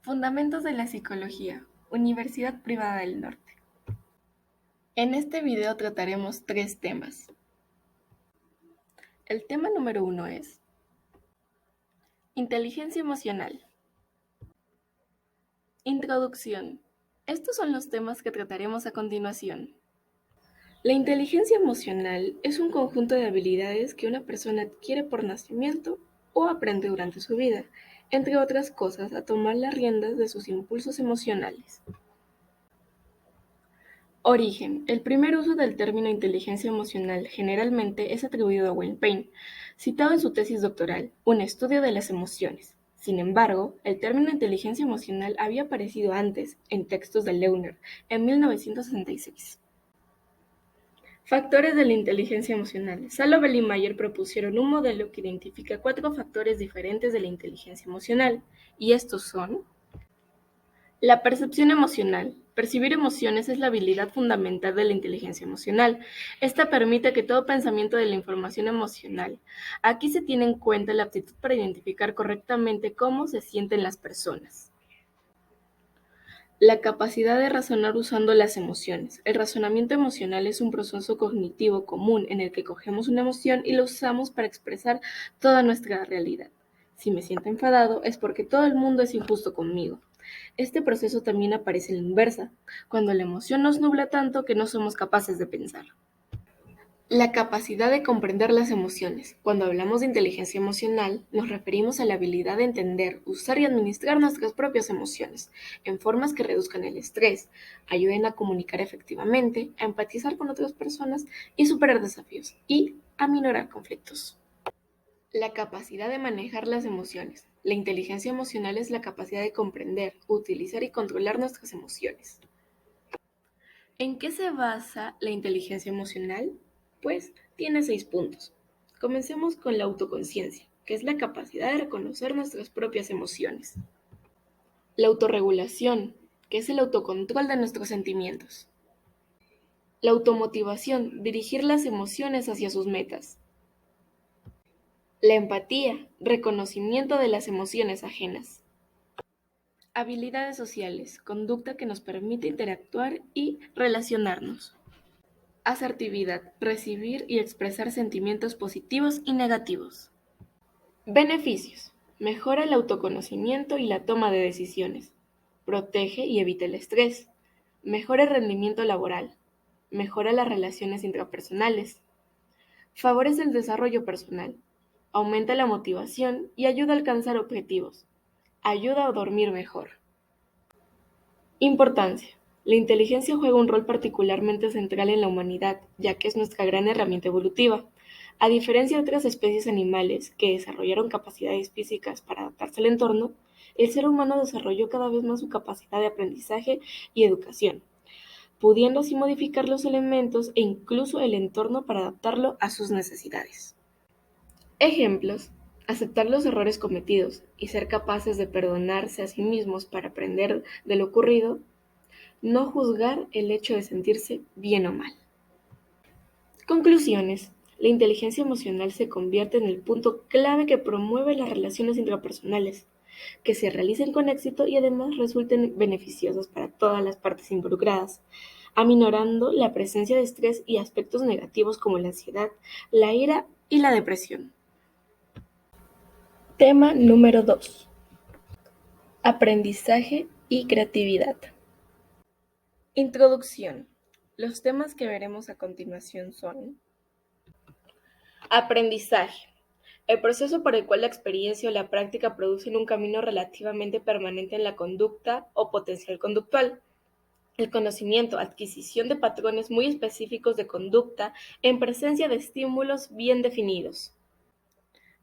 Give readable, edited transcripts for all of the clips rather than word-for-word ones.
Fundamentos de la Psicología, Universidad Privada del Norte. En este video trataremos 3 temas. El tema número 1 es Inteligencia emocional. Introducción. Estos son los temas que trataremos a continuación. La inteligencia emocional es un conjunto de habilidades que una persona adquiere por nacimiento o aprende durante su vida, entre otras cosas, a tomar las riendas de sus impulsos emocionales. Origen. El primer uso del término inteligencia emocional generalmente es atribuido a Wayne Payne, citado en su tesis doctoral, Un estudio de las emociones. Sin embargo, el término inteligencia emocional había aparecido antes, en textos de Lerner, en 1966. Factores de la inteligencia emocional. Salovey y Mayer propusieron un modelo que identifica 4 factores diferentes de la inteligencia emocional, y estos son: la percepción emocional. Percibir emociones es la habilidad fundamental de la inteligencia emocional. Esta permite que todo pensamiento de la información emocional. Aquí se tiene en cuenta la aptitud para identificar correctamente cómo se sienten las personas. La capacidad de razonar usando las emociones. El razonamiento emocional es un proceso cognitivo común en el que cogemos una emoción y la usamos para expresar toda nuestra realidad. Si me siento enfadado es porque todo el mundo es injusto conmigo. Este proceso también aparece en la inversa, cuando la emoción nos nubla tanto que no somos capaces de pensar. La capacidad de comprender las emociones. Cuando hablamos de inteligencia emocional, nos referimos a la habilidad de entender, usar y administrar nuestras propias emociones, en formas que reduzcan el estrés, ayuden a comunicar efectivamente, a empatizar con otras personas y superar desafíos, y a minorar conflictos. La capacidad de manejar las emociones. La inteligencia emocional es la capacidad de comprender, utilizar y controlar nuestras emociones. ¿En qué se basa la inteligencia emocional? Pues tiene 6 puntos. Comencemos con la autoconciencia, que es la capacidad de reconocer nuestras propias emociones. La autorregulación, que es el autocontrol de nuestros sentimientos. La automotivación, dirigir las emociones hacia sus metas. La empatía, reconocimiento de las emociones ajenas. Habilidades sociales, conducta que nos permite interactuar y relacionarnos. Asertividad, recibir y expresar sentimientos positivos y negativos. Beneficios. Mejora el autoconocimiento y la toma de decisiones. Protege y evita el estrés. Mejora el rendimiento laboral. Mejora las relaciones intrapersonales. Favorece el desarrollo personal. Aumenta la motivación y ayuda a alcanzar objetivos. Ayuda a dormir mejor. Importancia. La inteligencia juega un rol particularmente central en la humanidad, ya que es nuestra gran herramienta evolutiva. A diferencia de otras especies animales que desarrollaron capacidades físicas para adaptarse al entorno, el ser humano desarrolló cada vez más su capacidad de aprendizaje y educación, pudiendo así modificar los elementos e incluso el entorno para adaptarlo a sus necesidades. Ejemplos: aceptar los errores cometidos y ser capaces de perdonarse a sí mismos para aprender de lo ocurrido. No juzgar el hecho de sentirse bien o mal. Conclusiones. La inteligencia emocional se convierte en el punto clave que promueve las relaciones intrapersonales, que se realicen con éxito y además resulten beneficiosas para todas las partes involucradas, aminorando la presencia de estrés y aspectos negativos como la ansiedad, la ira y la depresión. Tema número 2. Aprendizaje y creatividad. Introducción. Los temas que veremos a continuación son: aprendizaje. El proceso por el cual la experiencia o la práctica producen un camino relativamente permanente en la conducta o potencial conductual. El conocimiento, adquisición de patrones muy específicos de conducta en presencia de estímulos bien definidos.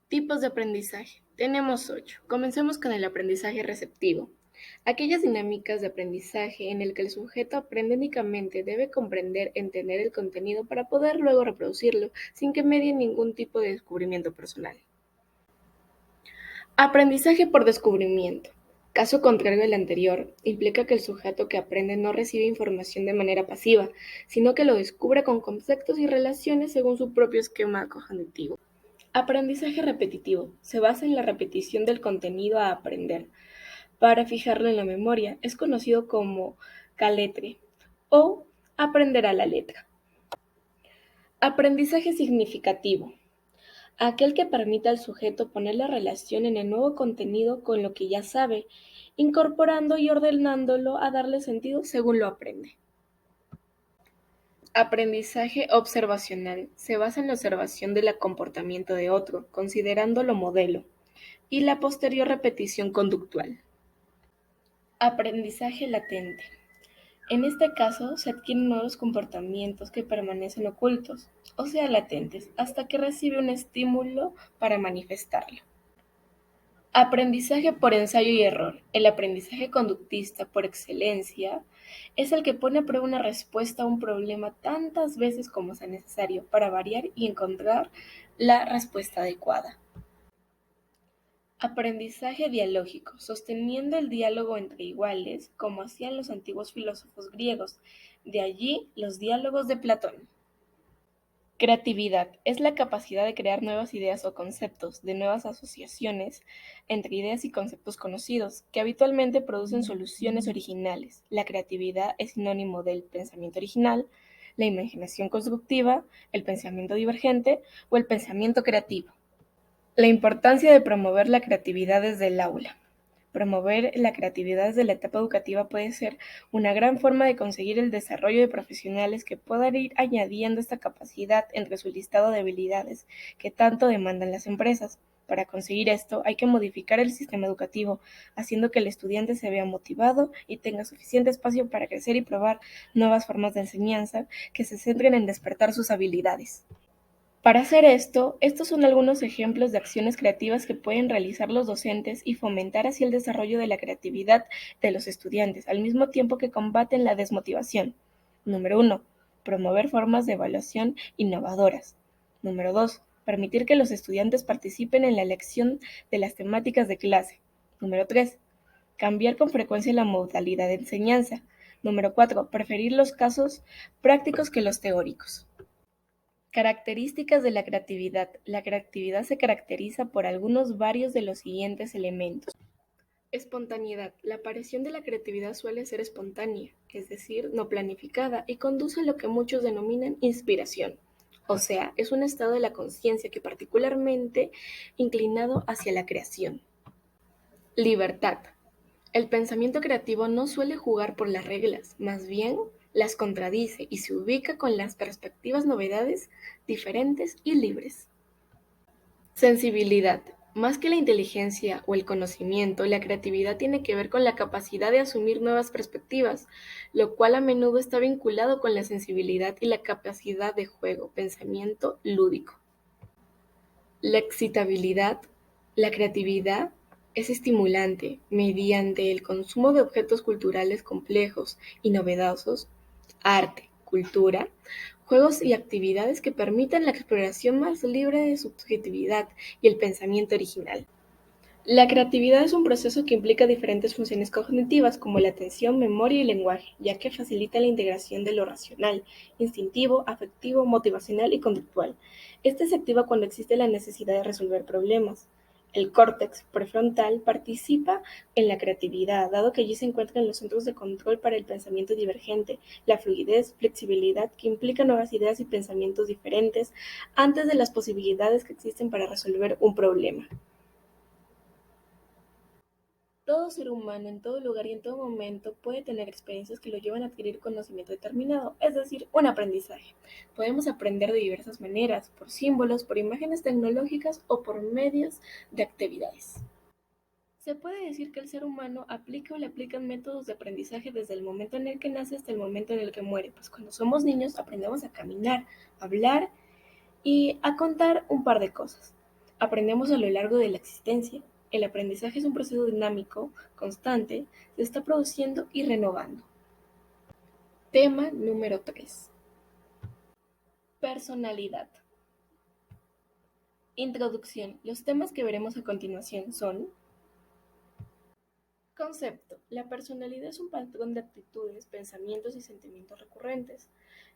Tipos de aprendizaje. Tenemos 8. Comencemos con el aprendizaje receptivo. Aquellas dinámicas de aprendizaje en el que el sujeto aprende únicamente debe comprender, entender el contenido para poder luego reproducirlo sin que medie ningún tipo de descubrimiento personal. Aprendizaje por descubrimiento. Caso contrario al anterior, implica que el sujeto que aprende no recibe información de manera pasiva, sino que lo descubre con conceptos y relaciones según su propio esquema cognitivo. Aprendizaje repetitivo. Se basa en la repetición del contenido a aprender, para fijarlo en la memoria. Es conocido como caletre o aprender a la letra. Aprendizaje significativo. Aquel que permite al sujeto poner la relación en el nuevo contenido con lo que ya sabe, incorporando y ordenándolo a darle sentido según lo aprende. Aprendizaje observacional. Se basa en la observación del comportamiento de otro, considerándolo modelo, y la posterior repetición conductual. Aprendizaje latente. En este caso, se adquieren nuevos comportamientos que permanecen ocultos, o sea, latentes, hasta que recibe un estímulo para manifestarlo. Aprendizaje por ensayo y error. El aprendizaje conductista por excelencia es el que pone a prueba una respuesta a un problema tantas veces como sea necesario para variar y encontrar la respuesta adecuada. Aprendizaje dialógico, sosteniendo el diálogo entre iguales, como hacían los antiguos filósofos griegos, de allí los diálogos de Platón. Creatividad es la capacidad de crear nuevas ideas o conceptos, de nuevas asociaciones entre ideas y conceptos conocidos, que habitualmente producen soluciones originales. La creatividad es sinónimo del pensamiento original, la imaginación constructiva, el pensamiento divergente o el pensamiento creativo. La importancia de promover la creatividad desde el aula. Promover la creatividad desde la etapa educativa puede ser una gran forma de conseguir el desarrollo de profesionales que puedan ir añadiendo esta capacidad entre su listado de habilidades que tanto demandan las empresas. Para conseguir esto, hay que modificar el sistema educativo, haciendo que el estudiante se vea motivado y tenga suficiente espacio para crecer y probar nuevas formas de enseñanza que se centren en despertar sus habilidades. Para hacer esto, estos son algunos ejemplos de acciones creativas que pueden realizar los docentes y fomentar así el desarrollo de la creatividad de los estudiantes, al mismo tiempo que combaten la desmotivación. Número 1. Promover formas de evaluación innovadoras. Número 2. Permitir que los estudiantes participen en la elección de las temáticas de clase. Número 3. Cambiar con frecuencia la modalidad de enseñanza. Número 4. Preferir los casos prácticos que los teóricos. Características de la creatividad. La creatividad se caracteriza por algunos varios de los siguientes elementos. Espontaneidad. La aparición de la creatividad suele ser espontánea, es decir, no planificada, y conduce a lo que muchos denominan inspiración. O sea, es un estado de la conciencia que particularmente inclinado hacia la creación. Libertad. El pensamiento creativo no suele jugar por las reglas, más bien las contradice y se ubica con las perspectivas novedades, diferentes y libres. Sensibilidad. Más que la inteligencia o el conocimiento, la creatividad tiene que ver con la capacidad de asumir nuevas perspectivas, lo cual a menudo está vinculado con la sensibilidad y la capacidad de juego, pensamiento lúdico. La excitabilidad. La creatividad es estimulante mediante el consumo de objetos culturales complejos y novedosos, arte, cultura, juegos y actividades que permitan la exploración más libre de subjetividad y el pensamiento original. La creatividad es un proceso que implica diferentes funciones cognitivas como la atención, memoria y lenguaje, ya que facilita la integración de lo racional, instintivo, afectivo, motivacional y conductual. Este se activa cuando existe la necesidad de resolver problemas. El córtex prefrontal participa en la creatividad, dado que allí se encuentran los centros de control para el pensamiento divergente, la fluidez, flexibilidad que implica nuevas ideas y pensamientos diferentes antes de las posibilidades que existen para resolver un problema. Todo ser humano en todo lugar y en todo momento puede tener experiencias que lo llevan a adquirir conocimiento determinado, es decir, un aprendizaje. Podemos aprender de diversas maneras, por símbolos, por imágenes tecnológicas o por medios de actividades. Se puede decir que el ser humano aplica o le aplican métodos de aprendizaje desde el momento en el que nace hasta el momento en el que muere, pues cuando somos niños aprendemos a caminar, a hablar y a contar un par de cosas. Aprendemos a lo largo de la existencia. El aprendizaje es un proceso dinámico, constante, se está produciendo y renovando. Tema número 3. Personalidad. Introducción. Los temas que veremos a continuación son: concepto. La personalidad es un patrón de actitudes, pensamientos y sentimientos recurrentes,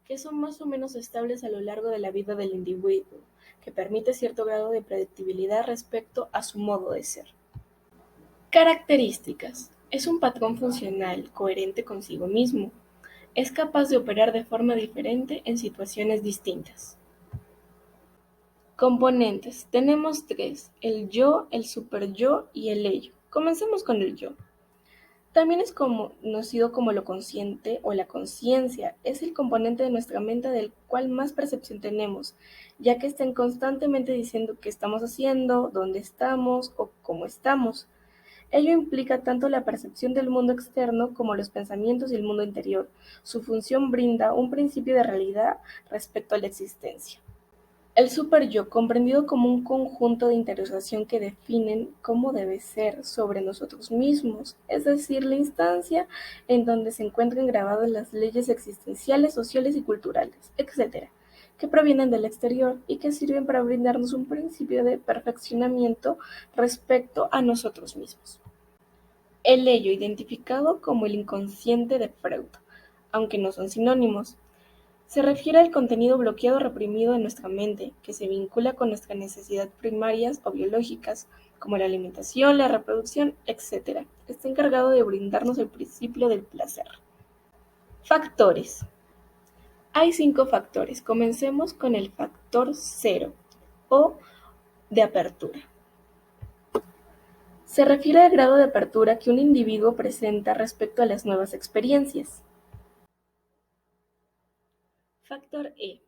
que son más o menos estables a lo largo de la vida del individuo, que permite cierto grado de predictibilidad respecto a su modo de ser. Características. Es un patrón funcional, coherente consigo mismo. Es capaz de operar de forma diferente en situaciones distintas. Componentes. Tenemos tres: el yo, el superyo y el ello. Comencemos con el yo. También es conocido como lo consciente o la conciencia. Es el componente de nuestra mente del cual más percepción tenemos, ya que están constantemente diciendo qué estamos haciendo, dónde estamos o cómo estamos. Ello implica tanto la percepción del mundo externo como los pensamientos y el mundo interior. Su función brinda un principio de realidad respecto a la existencia. El superyo, comprendido como un conjunto de interiorización que definen cómo debe ser sobre nosotros mismos, es decir, la instancia en donde se encuentran grabadas las leyes existenciales, sociales y culturales, etc., que provienen del exterior y que sirven para brindarnos un principio de perfeccionamiento respecto a nosotros mismos. El ello, identificado como el inconsciente de Freud, aunque no son sinónimos, se refiere al contenido bloqueado o reprimido de nuestra mente, que se vincula con nuestras necesidades primarias o biológicas, como la alimentación, la reproducción, etc. Está encargado de brindarnos el principio del placer. Factores. Hay 5 factores. Comencemos con el factor cero o de apertura. Se refiere al grado de apertura que un individuo presenta respecto a las nuevas experiencias. Factor E.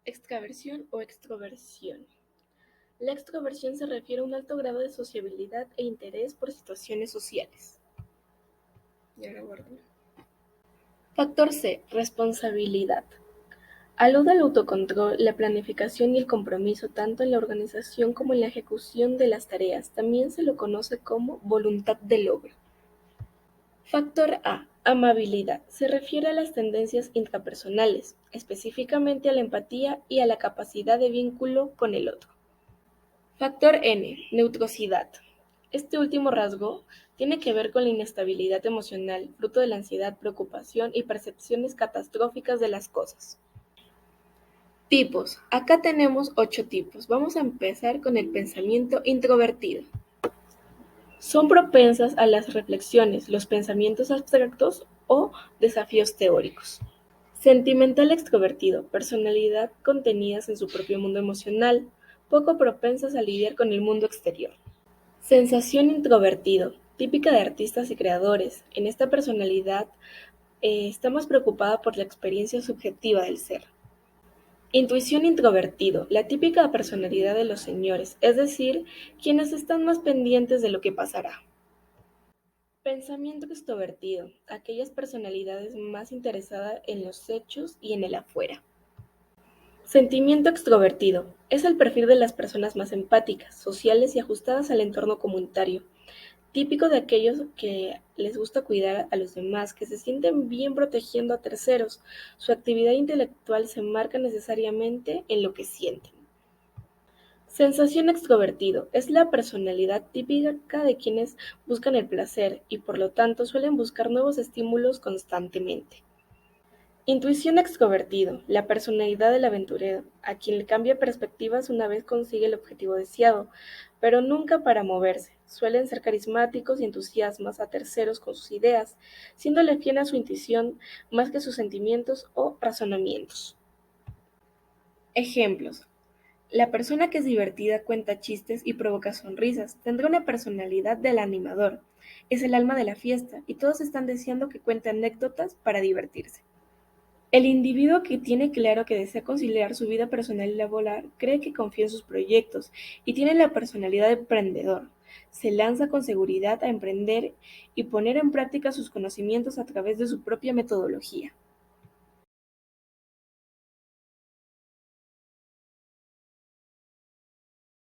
Extraversión o extroversión. La extroversión se refiere a un alto grado de sociabilidad e interés por situaciones sociales. Factor C. Responsabilidad. Alude al autocontrol, la planificación y el compromiso tanto en la organización como en la ejecución de las tareas. También se lo conoce como voluntad de logro. Factor A. Amabilidad. Se refiere a las tendencias intrapersonales, específicamente a la empatía y a la capacidad de vínculo con el otro. Factor N. Neutrosidad. Este último rasgo tiene que ver con la inestabilidad emocional, fruto de la ansiedad, preocupación y percepciones catastróficas de las cosas. Tipos. Acá tenemos 8 tipos. Vamos a empezar con el pensamiento introvertido. Son propensas a las reflexiones, los pensamientos abstractos o desafíos teóricos. Sentimental extrovertido, personalidad contenidas en su propio mundo emocional, poco propensas a lidiar con el mundo exterior. Sensación introvertido, típica de artistas y creadores. En esta personalidad está más preocupada por la experiencia subjetiva del ser. Intuición introvertido, la típica personalidad de los señores, es decir, quienes están más pendientes de lo que pasará. Pensamiento extrovertido, aquellas personalidades más interesadas en los hechos y en el afuera. Sentimiento extrovertido, es el perfil de las personas más empáticas, sociales y ajustadas al entorno comunitario, típico de aquellos que les gusta cuidar a los demás, que se sienten bien protegiendo a terceros. Su actividad intelectual se marca necesariamente en lo que sienten. Sensación extrovertido es la personalidad típica de quienes buscan el placer y por lo tanto suelen buscar nuevos estímulos constantemente. Intuición extrovertido, la personalidad del aventurero, a quien le cambia perspectivas una vez consigue el objetivo deseado, pero nunca para moverse. Suelen ser carismáticos y entusiasmas a terceros con sus ideas, siéndole fiel a su intuición más que sus sentimientos o razonamientos. Ejemplos. La persona que es divertida cuenta chistes y provoca sonrisas, tendrá una personalidad del animador, es el alma de la fiesta y todos están deseando que cuente anécdotas para divertirse. El individuo que tiene claro que desea conciliar su vida personal y laboral cree que confía en sus proyectos y tiene la personalidad de emprendedor. Se lanza con seguridad a emprender y poner en práctica sus conocimientos a través de su propia metodología.